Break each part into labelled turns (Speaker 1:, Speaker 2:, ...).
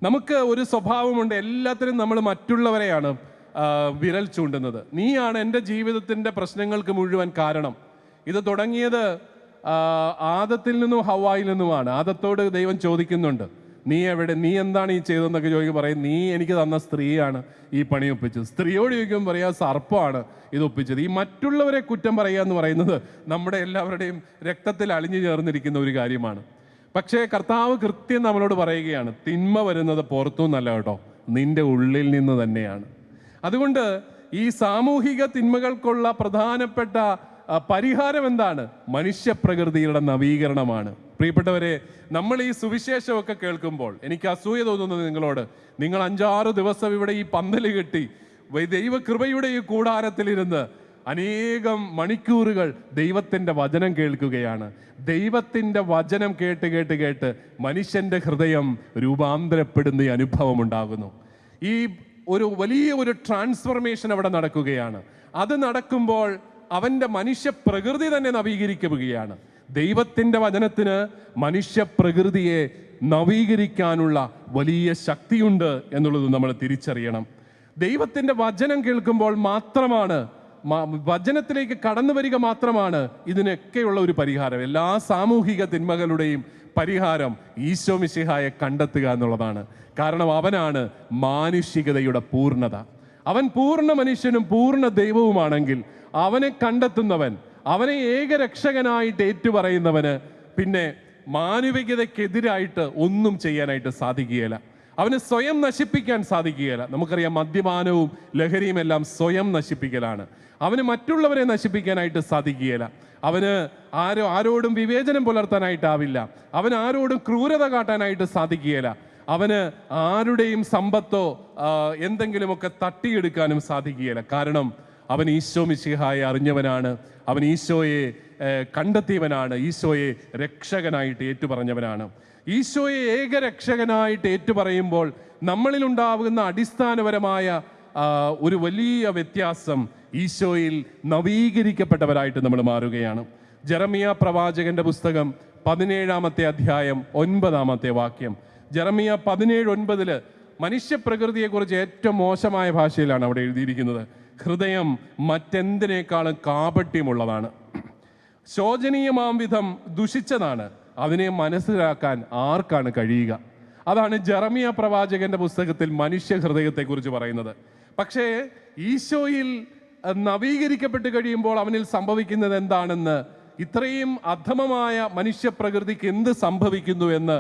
Speaker 1: നമുക്ക് ഒരു സ്വഭാവമുണ്ട്, എല്ലാത്തിനും നമ്മൾ മറ്റുള്ളവരെയാണ് വിരൽ ചൂണ്ടുന്നത്. നീയാണ് എൻ്റെ ജീവിതത്തിൻ്റെ പ്രശ്നങ്ങൾക്ക് മുഴുവൻ കാരണം. ഇത് തുടങ്ങിയത് ആദത്തിൽ നിന്നും ഹവ്വായിൽ നിന്നുമാണ്. ആദത്തോട് ദൈവം ചോദിക്കുന്നുണ്ട്, നീ എവിടെ, നീ എന്താണ് ഈ ചെയ്തതെന്നൊക്കെ ചോദിക്കുമ്പോൾ പറയും, നീ എനിക്ക് തന്ന സ്ത്രീയാണ് ഈ പണി ഒപ്പിച്ചത്. സ്ത്രീയോട് ചോദിക്കുമ്പോൾ പറയാം, സർപ്പമാണ് ഇത് ഒപ്പിച്ചത്. ഈ മറ്റുള്ളവരെ കുറ്റം പറയുക എന്ന് പറയുന്നത് നമ്മുടെ എല്ലാവരുടെയും രക്തത്തിൽ അലിഞ്ഞു ചേർന്നിരിക്കുന്ന ഒരു കാര്യമാണ്. പക്ഷേ കർത്താവ് കൃത്യം നമ്മളോട് പറയുകയാണ്, തിന്മ വരുന്നത് പുറത്തുനിന്നല്ല കേട്ടോ, നിന്റെ ഉള്ളിൽ നിന്ന് തന്നെയാണ്. അതുകൊണ്ട് ഈ സാമൂഹിക തിന്മകൾക്കുള്ള പ്രധാനപ്പെട്ട പരിഹാരം എന്താണ്? മനുഷ്യപ്രകൃതിയുടെ നവീകരണമാണ്. പ്രിയപ്പെട്ടവരെ, നമ്മൾ ഈ സുവിശേഷമൊക്കെ കേൾക്കുമ്പോൾ എനിക്ക് അസൂയ തോന്നുന്നത് നിങ്ങളോട്. നിങ്ങൾ 5-6 ദിവസം ഇവിടെ ഈ പന്തല് കെട്ടി ദൈവകൃപയുടെ ഈ കൂടാരത്തിലിരുന്ന് അനേകം മണിക്കൂറുകൾ ദൈവത്തിൻ്റെ വചനം കേൾക്കുകയാണ്. ദൈവത്തിൻ്റെ വചനം കേട്ട് കേട്ട് കേട്ട് മനുഷ്യൻ്റെ ഹൃദയം രൂപാന്തരപ്പെടുന്ന ഈ അനുഭവം ഉണ്ടാകുന്നു. ഈ വലിയ ഒരു ട്രാൻസ്ഫർമേഷൻ അവിടെ നടക്കുകയാണ്. അത് നടക്കുമ്പോൾ അവൻ്റെ മനുഷ്യപ്രകൃതി തന്നെ നവീകരിക്കുകയാണ്. ദൈവത്തിൻ്റെ വചനത്തിന് മനുഷ്യപ്രകൃതിയെ നവീകരിക്കാനുള്ള വലിയ ശക്തിയുണ്ട് എന്നുള്ളത് നമ്മൾ തിരിച്ചറിയണം. ദൈവത്തിൻ്റെ വചനം കേൾക്കുമ്പോൾ മാത്രമാണ്, വചനത്തിലേക്ക് കടന്നു വരിക മാത്രമാണ് ഇതിനൊക്കെയുള്ള ഒരു പരിഹാരം. എല്ലാ സാമൂഹിക തിന്മകളുടെയും പരിഹാരം ഈശോ മിശിഹായെ കണ്ടെത്തുക എന്നുള്ളതാണ്. കാരണം അവനാണ് മാനുഷികതയുടെ പൂർണ്ണത. അവൻ പൂർണ്ണ മനുഷ്യനും പൂർണ്ണ ദൈവവുമാണെങ്കിൽ അവനെ കണ്ടെത്തുന്നവൻ, അവനെ ഏകരക്ഷകനായിട്ട് ഏറ്റുപറയുന്നവന് പിന്നെ മാനവികതയ്ക്കെതിരായിട്ട് ഒന്നും ചെയ്യാനായിട്ട് സാധിക്കുകയില്ല. അവന് സ്വയം നശിപ്പിക്കാൻ സാധിക്കുകയില്ല. നമുക്കറിയാം, മദ്യപാനവും ലഹരിയും എല്ലാം സ്വയം നശിപ്പിക്കലാണ്. അവന് മറ്റുള്ളവരെ നശിപ്പിക്കാനായിട്ട് സാധിക്കുകയില്ല. അവന് ആരോടും വിവേചനം പുലർത്താനായിട്ടാവില്ല. അവൻ ആരോടും ക്രൂരത കാട്ടാനായിട്ട് സാധിക്കുകയില്ല. അവന് ആരുടെയും സമ്പത്തോ എന്തെങ്കിലുമൊക്കെ തട്ടിയെടുക്കാനും സാധിക്കുകയില്ല. കാരണം അവൻ ഈശോ മിശിഹായെ അറിഞ്ഞവനാണ്, അവൻ ഈശോയെ കണ്ടെത്തിയവനാണ്, ഈശോയെ രക്ഷകനായിട്ട് ഏറ്റുപറഞ്ഞവനാണ്. ഈശോയെ ഏകരക്ഷകനായിട്ട് ഏറ്റുപറയുമ്പോൾ നമ്മളിലുണ്ടാകുന്ന അടിസ്ഥാനപരമായ ഒരു വലിയ വ്യത്യാസം, ഈശോയിൽ നവീകരിക്കപ്പെട്ടവരായിട്ട് നമ്മൾ മാറുകയാണ്. ജെറമിയ പ്രവാചകന്റെ പുസ്തകം 17-ാമത്തെ അധ്യായം 9-ാമത്തെ വാക്യം. ജെറമിയ 17:9 മനുഷ്യപ്രകൃതിയെക്കുറിച്ച് ഏറ്റവും മോശമായ ഭാഷയിലാണ് അവിടെ എഴുതിയിരിക്കുന്നത്. ഹൃദയം മറ്റെന്തിനേക്കാളും കാപട്യമുള്ളതാണ്, ശോചനീയമാം വിധം ദുഷിച്ചതാണ്, അതിനെ മനസ്സിലാക്കാൻ ആർക്കാണ് കഴിയുക? അതാണ് ജെറമിയ പ്രവാചകന്റെ പുസ്തകത്തിൽ മനുഷ്യ ഹൃദയത്തെക്കുറിച്ച് പറയുന്നത്. പക്ഷേ ഈശോയിൽ നവീകരിക്കപ്പെട്ട് കഴിയുമ്പോൾ അവനിൽ സംഭവിക്കുന്നത് എന്താണെന്ന്, ഇത്രയും അധമമായ മനുഷ്യപ്രകൃതിക്ക് എന്ത് സംഭവിക്കുന്നു എന്ന്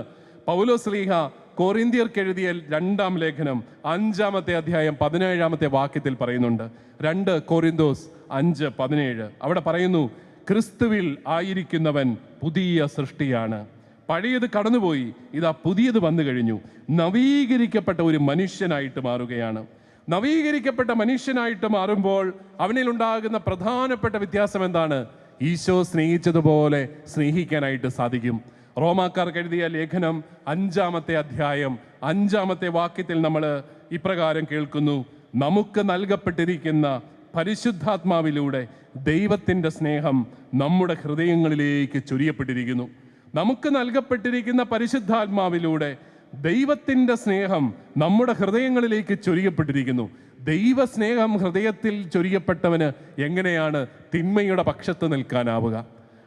Speaker 1: പൗലോസ്ലീഹ കൊറിന്ത്യർക്ക് എഴുതിയ 2-ാം ലേഖനം 5-ാമത്തെ അധ്യായം 17-ാമത്തെ വാക്യത്തിൽ പറയുന്നുണ്ട്. 2 കൊരിന്തോസ് 5:17 അവിടെ പറയുന്നു, ക്രിസ്തുവിൽ ആയിരിക്കുന്നവൻ പുതിയ സൃഷ്ടിയാണ്, പഴയത് കടന്നുപോയി, ഇതാ പുതിയത് വന്നു കഴിഞ്ഞു. നവീകരിക്കപ്പെട്ട ഒരു മനുഷ്യനായിട്ട് മാറുകയാണ്. നവീകരിക്കപ്പെട്ട മനുഷ്യനായിട്ട് മാറുമ്പോൾ അവനിലുണ്ടാകുന്ന പ്രധാനപ്പെട്ട വ്യത്യാസം എന്താണ്? ഈശോ സ്നേഹിച്ചതുപോലെ സ്നേഹിക്കാനായിട്ട് സാധിക്കും. റോമാക്കാർക്ക് എഴുതിയ ലേഖനം 5-ാമത്തെ അധ്യായം 5-ാമത്തെ വാക്യത്തിൽ നമ്മൾ ഇപ്രകാരം കേൾക്കുന്നു, നമുക്ക് നൽകപ്പെട്ടിരിക്കുന്ന പരിശുദ്ധാത്മാവിലൂടെ ദൈവത്തിൻ്റെ സ്നേഹം നമ്മുടെ ഹൃദയങ്ങളിലേക്ക് ചൊരിയപ്പെട്ടിരിക്കുന്നു. നമുക്ക് നൽകപ്പെട്ടിരിക്കുന്ന പരിശുദ്ധാത്മാവിലൂടെ ദൈവത്തിൻ്റെ സ്നേഹം നമ്മുടെ ഹൃദയങ്ങളിലേക്ക് ചൊരിയപ്പെട്ടിരിക്കുന്നു. ദൈവസ്നേഹം ഹൃദയത്തിൽ ചൊരിയപ്പെട്ടവന് എങ്ങനെയാണ് തിന്മയുടെ പക്ഷത്ത് നിൽക്കാനാവുക?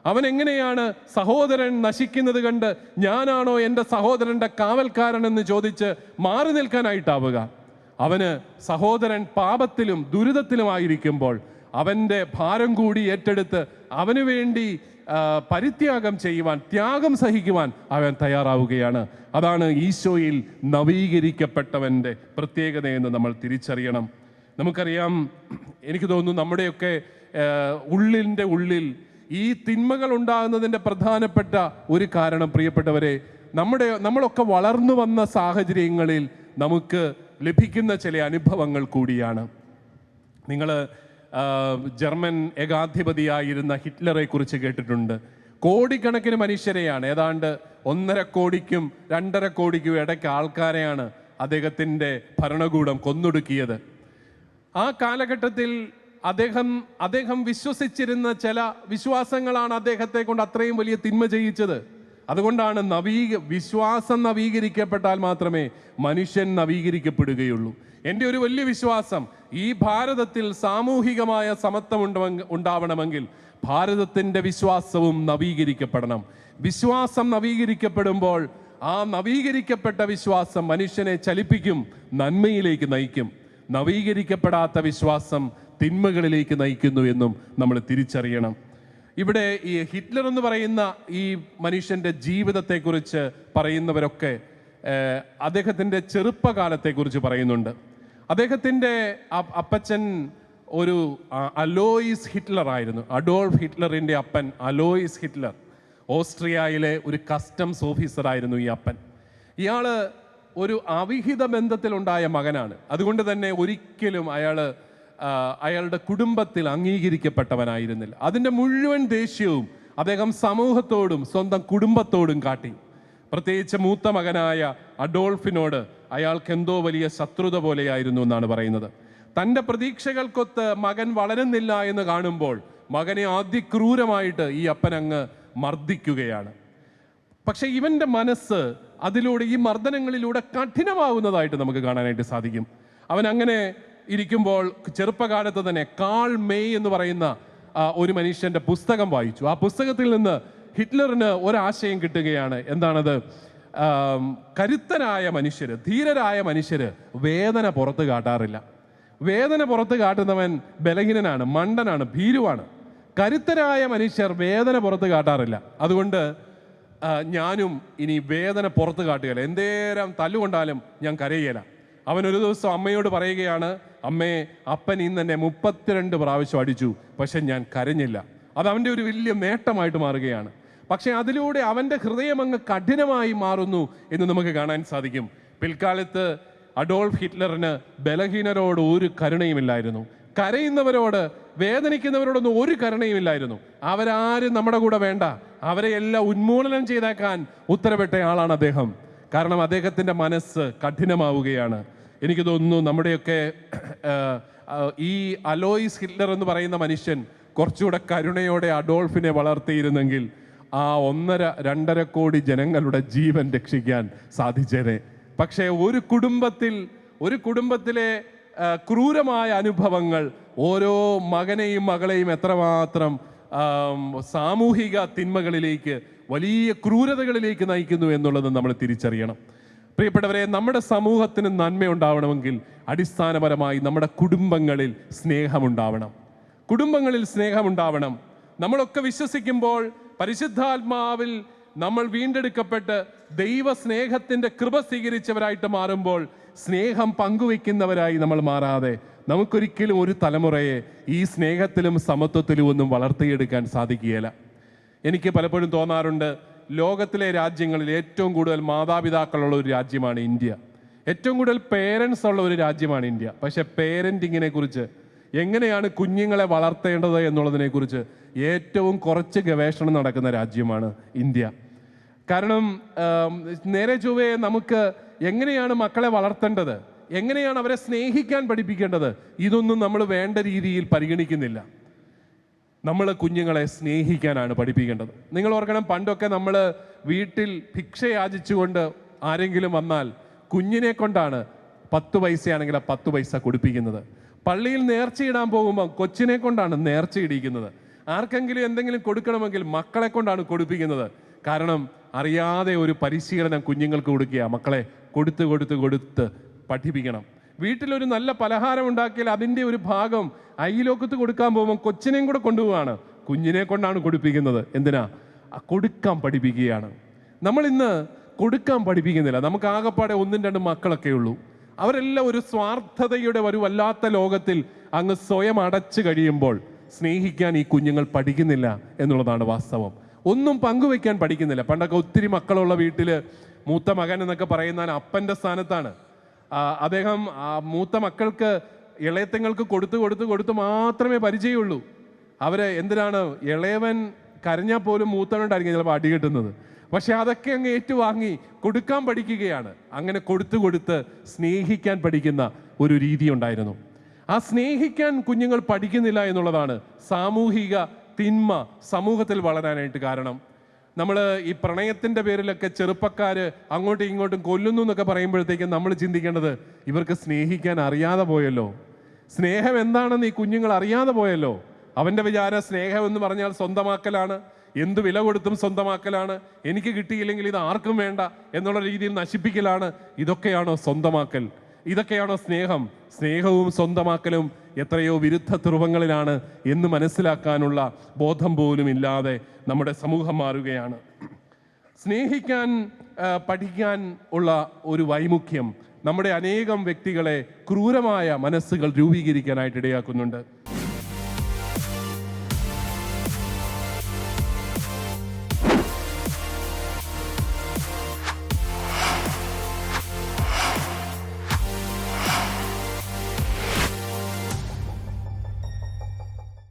Speaker 1: അവൻ എങ്ങനെയാണ് സഹോദരൻ നശിക്കുന്നത് കണ്ട് ഞാനാണോ എൻ്റെ സഹോദരൻ്റെ കാവൽക്കാരൻ എന്ന് ചോദിച്ച് മാറി നിൽക്കാനായിട്ടാവുക? അവന് സഹോദരൻ പാപത്തിലും ദുരിതത്തിലുമായിരിക്കുമ്പോൾ അവൻ്റെ ഭാരം കൂടി ഏറ്റെടുത്ത് അവന് വേണ്ടി പരിത്യാഗം ചെയ്യുവാൻ, ത്യാഗം സഹിക്കുവാൻ അവൻ തയ്യാറാവുകയാണ്. അതാണ് ഈശോയിൽ നവീകരിക്കപ്പെട്ടവൻ്റെ പ്രത്യേകതയെന്ന് നമ്മൾ തിരിച്ചറിയണം. നമുക്കറിയാം, എനിക്ക് തോന്നുന്നു നമ്മുടെയൊക്കെ ഉള്ളിൻ്റെ ഉള്ളിൽ ഈ തിന്മകൾ ഉണ്ടാകുന്നതിൻ്റെ പ്രധാനപ്പെട്ട ഒരു കാരണം, പ്രിയപ്പെട്ടവരെ, നമ്മളൊക്കെ വളർന്നു വന്ന സാഹചര്യങ്ങളിൽ നമുക്ക് ലഭിക്കുന്ന ചില അനുഭവങ്ങൾ കൂടിയാണ്. നിങ്ങൾ ജർമ്മൻ ഏകാധിപതിയായിരുന്ന ഹിറ്റ്ലറെ കുറിച്ച് കേട്ടിട്ടുണ്ട്. കോടിക്കണക്കിന് മനുഷ്യരെയാണ്, ഏതാണ്ട് 1.5 കോടിക്കും 2.5 കോടിക്കും ഇടയ്ക്ക് ആൾക്കാരെയാണ് അദ്ദേഹത്തിൻ്റെ ഭരണകൂടം കൊന്നൊടുക്കിയത്. ആ കാലഘട്ടത്തിൽ അദ്ദേഹം വിശ്വസിച്ചിരുന്ന ചില വിശ്വാസങ്ങളാണ് അദ്ദേഹത്തെ കൊണ്ട് അത്രയും വലിയ തിന്മ ചെയ്യിച്ചത്. അതുകൊണ്ടാണ് വിശ്വാസം നവീകരിക്കപ്പെട്ടാൽ മാത്രമേ മനുഷ്യൻ നവീകരിക്കപ്പെടുകയുള്ളൂ. എൻ്റെ ഒരു വലിയ വിശ്വാസം, ഈ ഭാരതത്തിൽ സാമൂഹികമായ സമത്വം ഉണ്ടാവണമെങ്കിൽ ഭാരതത്തിൻ്റെ വിശ്വാസവും നവീകരിക്കപ്പെടണം. വിശ്വാസം നവീകരിക്കപ്പെടുമ്പോൾ ആ നവീകരിക്കപ്പെട്ട വിശ്വാസം മനുഷ്യനെ ചലിപ്പിക്കും, നന്മയിലേക്ക് നയിക്കും. നവീകരിക്കപ്പെടാത്ത വിശ്വാസം തിന്മകളിലേക്ക് നയിക്കുന്നു എന്നും നമ്മൾ തിരിച്ചറിയണം. ഇവിടെ ഈ ഹിറ്റ്ലർ എന്ന് പറയുന്ന ഈ മനുഷ്യൻ്റെ ജീവിതത്തെക്കുറിച്ച് പറയുന്നവരൊക്കെ അദ്ദേഹത്തിൻ്റെ ചെറുപ്പകാലത്തെക്കുറിച്ച് പറയുന്നുണ്ട്. അദ്ദേഹത്തിൻ്റെ അപ്പച്ചൻ ഒരു അലോയിസ് ഹിറ്റ്ലർ ആയിരുന്നു. അഡോൾഫ് ഹിറ്റ്ലറിൻ്റെ അപ്പൻ അലോയിസ് ഹിറ്റ്ലർ ഓസ്ട്രിയയിലെ ഒരു കസ്റ്റംസ് ഓഫീസറായിരുന്നു ഈ അപ്പൻ. ഇയാൾ ഒരു അവിഹിത ബന്ധത്തിലുണ്ടായ മകനാണ്. അതുകൊണ്ട് തന്നെ ഒരിക്കലും അയാളുടെ കുടുംബത്തിൽ അംഗീകരിക്കപ്പെട്ടവനായിരുന്നില്ല. അതിൻ്റെ മുഴുവൻ ദേഷ്യവും അദ്ദേഹം സമൂഹത്തോടും സ്വന്തം കുടുംബത്തോടും കാട്ടി. പ്രത്യേകിച്ച് മൂത്ത മകനായ അഡോൾഫിനോട് അയാൾക്ക് എന്തോ വലിയ ശത്രുത പോലെയായിരുന്നു എന്നാണ് പറയുന്നത്. തൻ്റെ പ്രതീക്ഷകൾക്കൊത്ത് മകൻ വളരുന്നില്ല എന്ന് കാണുമ്പോൾ മകനെ അതിക്രൂരമായിട്ട് ഈ അപ്പൻ അങ്ങ് മർദ്ദിക്കുകയാണ്. പക്ഷെ ഇവൻ്റെ മനസ്സ് അതിലൂടെ, ഈ മർദ്ദനങ്ങളിലൂടെ കഠിനമാവുന്നതായിട്ട് നമുക്ക് കാണാനായിട്ട് സാധിക്കും. അവൻ അങ്ങനെ ഇരിക്കുമ്പോൾ ചെറുപ്പകാലത്ത് തന്നെ കാൾ മേയ് എന്ന് പറയുന്ന ഒരു മനുഷ്യൻ്റെ പുസ്തകം വായിച്ചു. ആ പുസ്തകത്തിൽ നിന്ന് ഹിറ്റ്ലറിന് ഒരാശയം കിട്ടുകയാണ്. എന്താണത്? കരുത്തരായ മനുഷ്യർ, ധീരരായ മനുഷ്യർ വേദന പുറത്ത് കാട്ടാറില്ല. വേദന പുറത്ത് കാട്ടുന്നവൻ ബലഹീനനാണ്, മണ്ടനാണ്, ഭീരുവാണ്. കരുത്തരായ മനുഷ്യർ വേദന പുറത്ത് കാട്ടാറില്ല. അതുകൊണ്ട് ഞാനും ഇനി വേദന പുറത്ത് കാട്ടുകയില്ല. എന്തേരം തല്ലുകൊണ്ടാലും ഞാൻ കരയുകയില്ല. അവൻ ഒരു ദിവസം അമ്മയോട് പറയുകയാണ്, അമ്മേ, അപ്പൻ ഇന്ന് എന്നെ 32 പ്രാവശ്യം അടിച്ചു, പക്ഷെ ഞാൻ കരഞ്ഞില്ല. അത് അവൻ്റെ ഒരു വലിയ നേട്ടമായിട്ട് മാറുകയാണ്. പക്ഷെ അതിലൂടെ അവൻ്റെ ഹൃദയം അങ്ങ് കഠിനമായി മാറുന്നു എന്ന് നമുക്ക് കാണാൻ സാധിക്കും. പിൽക്കാലത്ത് അഡോൾഫ് ഹിറ്റ്ലറിന് ബലഹീനരോട് ഒരു കരുണയുമില്ലായിരുന്നു. കരയുന്നവരോട്, വേദനിക്കുന്നവരോടൊന്നും ഒരു കരുണയുമില്ലായിരുന്നു. അവരാരും നമ്മുടെ കൂടെ വേണ്ട, അവരെ എല്ലാം ഉന്മൂലനം ചെയ്തേക്കാൻ ഉത്തരവിട്ട ആളാണ് അദ്ദേഹം. കാരണം അദ്ദേഹത്തിൻ്റെ മനസ്സ് കഠിനമാവുകയാണ്. എനിക്ക് തോന്നുന്നു നമ്മുടെയൊക്കെ ഈ അലോയിസ് ഹിറ്റ്ലർ എന്ന് പറയുന്ന മനുഷ്യൻ കുറച്ചുകൂടെ കരുണയോടെ അഡോൾഫിനെ വളർത്തിയിരുന്നെങ്കിൽ ആ 1.5-2.5 കോടി ജനങ്ങളുടെ ജീവൻ രക്ഷിക്കാൻ സാധിച്ചേനെ. പക്ഷേ ഒരു കുടുംബത്തിലെ ക്രൂരമായ അനുഭവങ്ങൾ ഓരോ മകനെയും മകളെയും എത്രമാത്രം സാമൂഹിക തിന്മകളിലേക്ക്, വലിയ ക്രൂരതകളിലേക്ക് നയിക്കുന്നു എന്നുള്ളത് നമ്മൾ തിരിച്ചറിയണം. പ്രിയപ്പെട്ടവരെ, നമ്മുടെ സമൂഹത്തിന് നന്മയുണ്ടാവണമെങ്കിൽ അടിസ്ഥാനപരമായി നമ്മുടെ കുടുംബങ്ങളിൽ സ്നേഹമുണ്ടാവണം. നമ്മളൊക്കെ വിശ്വസിക്കുമ്പോൾ പരിശുദ്ധാത്മാവിൽ നമ്മൾ വീണ്ടെടുക്കപ്പെട്ട് ദൈവസ്നേഹത്തിൻ്റെ കൃപ സ്വീകരിച്ചവരായിട്ട് മാറുമ്പോൾ സ്നേഹം പങ്കുവെക്കുന്നവരായി നമ്മൾ മാറാതെ നമുക്കൊരിക്കലും ഒരു തലമുറയെ ഈ സ്നേഹത്തിലും സമത്വത്തിലും ഒന്നും വളർത്തിയെടുക്കാൻ സാധിക്കുകയില്ല. എനിക്ക് പലപ്പോഴും തോന്നാറുണ്ട്, ലോകത്തിലെ രാജ്യങ്ങളിൽ ഏറ്റവും കൂടുതൽ മാതാപിതാക്കളുള്ള ഒരു രാജ്യമാണ് ഇന്ത്യ. ഏറ്റവും കൂടുതൽ പേരൻസ് ഉള്ള ഒരു രാജ്യമാണ് ഇന്ത്യ. പക്ഷെ പേരൻറ്റിങ്ങിനെ കുറിച്ച്, എങ്ങനെയാണ് കുഞ്ഞുങ്ങളെ വളർത്തേണ്ടത് എന്നുള്ളതിനെക്കുറിച്ച് ഏറ്റവും കുറച്ച് ഗവേഷണം നടക്കുന്ന രാജ്യമാണ് ഇന്ത്യ. കാരണം നേരെ ചൊവ്വേ നമുക്ക് എങ്ങനെയാണ് മക്കളെ വളർത്തേണ്ടത്, എങ്ങനെയാണ് അവരെ സ്നേഹിക്കാൻ പഠിപ്പിക്കേണ്ടത്, ഇതൊന്നും നമ്മൾ വേണ്ട രീതിയിൽ പരിഗണിക്കുന്നില്ല. നമ്മൾ കുഞ്ഞുങ്ങളെ സ്നേഹിക്കാനാണ് പഠിപ്പിക്കേണ്ടത്. നിങ്ങൾ ഓർക്കണം, പണ്ടൊക്കെ നമ്മൾ വീട്ടിൽ ഭിക്ഷ യാചിച്ചുകൊണ്ട് ആരെങ്കിലും വന്നാൽ കുഞ്ഞിനെ കൊണ്ടാണ് 10 പൈസയാണെങ്കിൽ ആ 10 പൈസ കൊടുപ്പിക്കുന്നത്. പള്ളിയിൽ നേർച്ചയിടാൻ പോകുമ്പോൾ കൊച്ചിനെ കൊണ്ടാണ് നേർച്ചയിടിക്കുന്നത്. ആർക്കെങ്കിലും എന്തെങ്കിലും കൊടുക്കണമെങ്കിൽ മക്കളെ കൊണ്ടാണ് കൊടുപ്പിക്കുന്നത്. കാരണം അറിയാതെ ഒരു പരിശീലനം കുഞ്ഞുങ്ങൾക്ക് കൊടുക്കുക. മക്കളെ കൊടുത്ത് പഠിപ്പിക്കണം. വീട്ടിലൊരു നല്ല പലഹാരം ഉണ്ടാക്കിയാൽ അതിൻ്റെ ഒരു ഭാഗം അയലോക്കത്ത് കൊടുക്കാൻ പോകുമ്പോൾ കൊച്ചിനെയും കൂടെ കൊണ്ടുപോവാണ്. കുഞ്ഞിനെ കൊണ്ടാണ് കൊടുപ്പിക്കുന്നത്. എന്തിനാ? കൊടുക്കാൻ പഠിപ്പിക്കുകയാണ്. നമ്മൾ ഇന്ന് കൊടുക്കാൻ പഠിപ്പിക്കുന്നില്ല. നമുക്ക് ആകെപ്പാടെ 1-2 മക്കളൊക്കെ ഉള്ളൂ. അവരെല്ലാം ഒരു സ്വാർത്ഥതയുടെ ഒരു വല്ലാത്ത ലോകത്തിൽ അങ്ങ് സ്വയം അടച്ചു കഴിയുമ്പോൾ സ്നേഹിക്കാൻ ഈ കുഞ്ഞുങ്ങൾ പഠിക്കുന്നില്ല എന്നുള്ളതാണ് വാസ്തവം. ഒന്നും പങ്കുവെക്കാൻ പഠിക്കുന്നില്ല. പണ്ടൊക്കെ ഒത്തിരി മക്കളുള്ള വീട്ടിൽ മൂത്ത മകൻ എന്നൊക്കെ പറയുന്ന അപ്പൻ്റെ സ്ഥാനത്താണ്. അദ്ദേഹം മൂത്ത മക്കൾക്ക്, ഇളയത്തങ്ങൾക്ക് കൊടുത്ത് മാത്രമേ പരിചയമുള്ളൂ. എന്തിനാണ് ഇളയവൻ കരഞ്ഞാൽ പോലും മൂത്തവനുണ്ടായിരിക്കും ചിലപ്പോൾ അടി കിട്ടുന്നത്. പക്ഷെ അതൊക്കെ അങ്ങ് ഏറ്റുവാങ്ങി കൊടുക്കാൻ പഠിക്കുകയാണ്. അങ്ങനെ കൊടുത്ത് സ്നേഹിക്കാൻ പഠിക്കുന്ന ഒരു രീതി ഉണ്ടായിരുന്നു. ആ സ്നേഹിക്കാൻ കുഞ്ഞുങ്ങൾ പഠിക്കുന്നില്ല എന്നുള്ളതാണ് സാമൂഹിക തിന്മ സമൂഹത്തിൽ വളരാനായിട്ട് കാരണം. നമ്മൾ ഈ പ്രണയത്തിൻ്റെ പേരിലൊക്കെ ചെറുപ്പക്കാർ അങ്ങോട്ടും ഇങ്ങോട്ടും കൊല്ലുന്നു എന്നൊക്കെ പറയുമ്പോഴത്തേക്കും നമ്മൾ ചിന്തിക്കേണ്ടത് ഇവർക്ക് സ്നേഹിക്കാൻ അറിയാതെ പോയല്ലോ. സ്നേഹം എന്താണെന്ന് ഈ കുഞ്ഞുങ്ങൾ അറിയാതെ പോയല്ലോ. അവൻ്റെ വിചാരം സ്നേഹം എന്ന് പറഞ്ഞാൽ സ്വന്തമാക്കലാണ്, എന്ത് വില കൊടുത്തും സ്വന്തമാക്കലാണ്, എനിക്ക് കിട്ടിയില്ലെങ്കിൽ ഇത് ആർക്കും വേണ്ട എന്നുള്ള രീതിയിൽ നശിപ്പിക്കലാണ്. ഇതൊക്കെയാണോ സ്വന്തമാക്കൽ? ഇതൊക്കെയാണോ സ്നേഹം? സ്നേഹവും സ്വന്തമാക്കലും എത്രയോ വിരുദ്ധ ധ്രുവങ്ങളിലാണ് എന്ന് മനസ്സിലാക്കാനുള്ള ബോധം പോലും ഇല്ലാതെ നമ്മുടെ സമൂഹം മാറുകയാണ്. സ്നേഹിക്കാൻ പഠിക്കാൻ ഉള്ള ഒരു വൈമുഖ്യം നമ്മുടെ അനേകം വ്യക്തികളെ ക്രൂരമായ മനസ്സുകൾ രൂപീകരിക്കാനായിട്ട് ഇടയാക്കുന്നുണ്ട്.